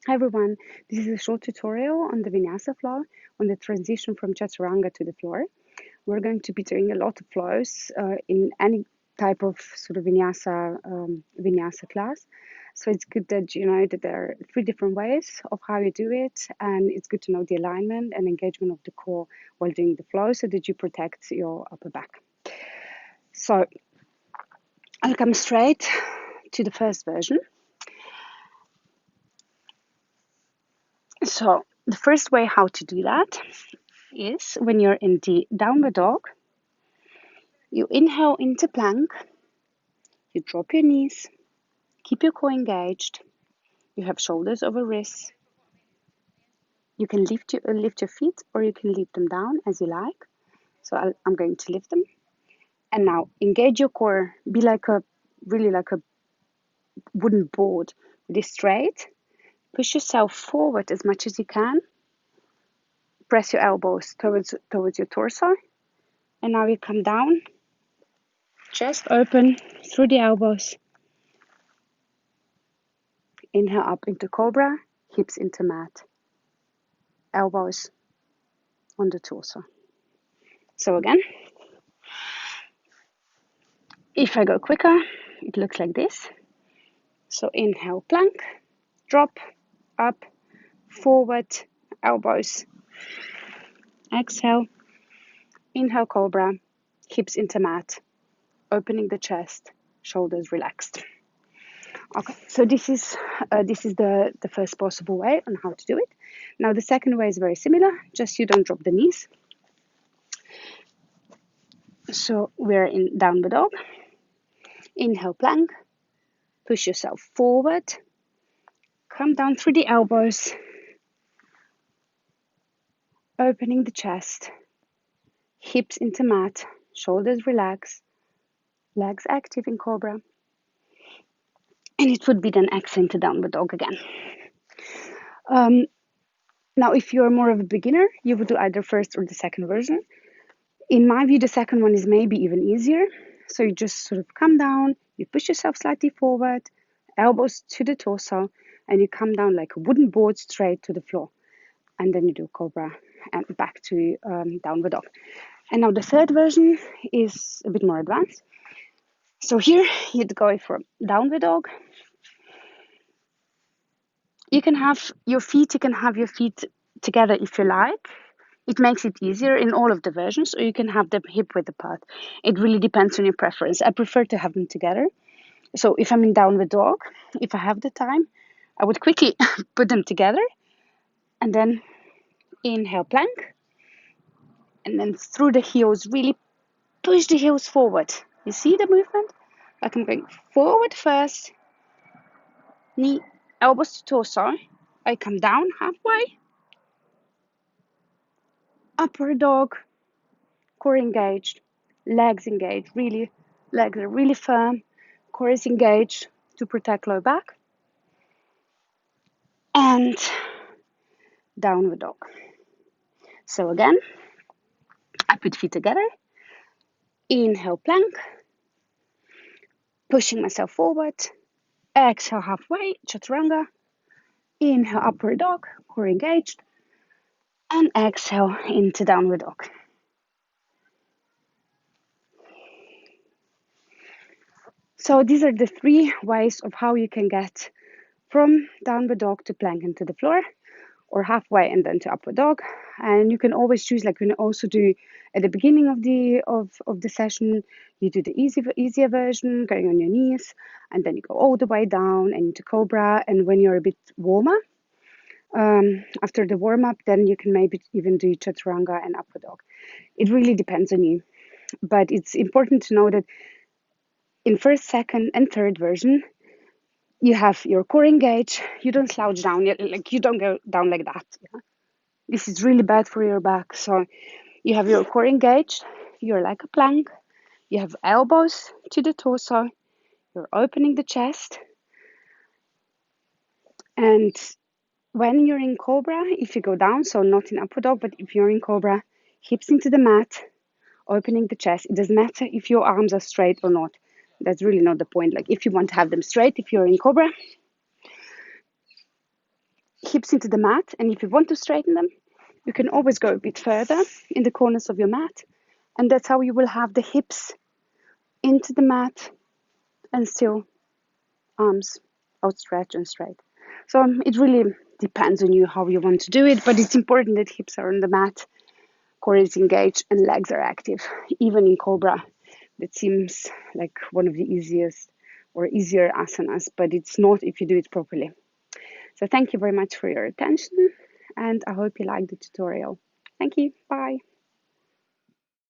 Hi everyone, this is a short tutorial on the vinyasa flow, on the transition from chaturanga to the floor. We're going to be doing a lot of flows in any type of sort of vinyasa class. So it's good that you know that there are three different ways of how you do it, and it's good to know the alignment and engagement of the core while doing the flow so that you protect your upper back. So I'll come straight to the first version. So the first way how to do that is when you're in the downward dog, you inhale into plank, you drop your knees, keep your core engaged, you have shoulders over wrists. You can lift your feet or you can leave them down as you like. So I'm going to lift them. And now engage your core, be really like a wooden board, really straight. Push yourself forward as much as you can. Press your elbows towards your torso. And now you come down, chest open through the elbows. Inhale up into cobra, hips into mat, elbows on the torso. So again, if I go quicker, it looks like this. So inhale, plank, drop, up, forward, elbows. Exhale, inhale, cobra, hips into mat, opening the chest, shoulders relaxed. Okay, so this is the first possible way on how to do it. Now the second way is very similar, just you don't drop the knees. So we're in downward dog. Inhale, plank, push yourself forward, come down through the elbows, opening the chest, hips into mat, shoulders relax, legs active in cobra. And it would be then exhale into downward dog again. Now, if you're more of a beginner, you would do either first or the second version. In my view, the second one is maybe even easier. So you just sort of come down, you push yourself slightly forward, elbows to the torso, and you come down like a wooden board straight to the floor. And then you do cobra and back to downward dog. And now the third version is a bit more advanced. So here you'd go for downward dog. You can have your feet together if you like. It makes it easier in all of the versions, or you can have them hip width apart. It really depends on your preference. I prefer to have them together. So if I'm in downward dog, if I have the time, I would quickly put them together and then inhale plank, and then through the heels, really push the heels forward. You see the movement? Like I'm going forward first, knee, elbows to torso. I come down halfway, upward dog, core engaged, legs engaged, really, legs are really firm, core is engaged to protect low back, and downward dog. So again, I put feet together, inhale plank, pushing myself forward, exhale halfway, chaturanga, inhale upward dog, core engaged, and exhale into downward dog. So these are the three ways of how you can get from downward dog to plank into the floor, or halfway and then to upward dog. And you can always choose, like you can also do at the beginning of the session, you do the easier version, going on your knees, and then you go all the way down and into cobra. And when you're a bit warmer, after the warm up, then you can maybe even do chaturanga and upward dog. It really depends on you, but it's important to know that in first, second, and third version, you have your core engaged. You don't slouch down, like you don't go down like that. Yeah? This is really bad for your back. So you have your core engaged. You're like a plank. You have elbows to the torso. You're opening the chest. And when you're in cobra, if you go down, so not in upward dog, but if you're in cobra, hips into the mat, opening the chest. It doesn't matter if your arms are straight or not. That's really not the point. Like if you want to have them straight, if you're in cobra, hips into the mat, and if you want to straighten them, you can always go a bit further in the corners of your mat, and that's how you will have the hips into the mat and still arms outstretched and straight. So it really depends on you how you want to do it, but it's important that hips are on the mat, core is engaged, and legs are active. Even in Cobra, that seems like one of the easiest or easier asanas, but it's not if you do it properly. So thank you very much for your attention, and I hope you liked the tutorial. Thank you. Bye.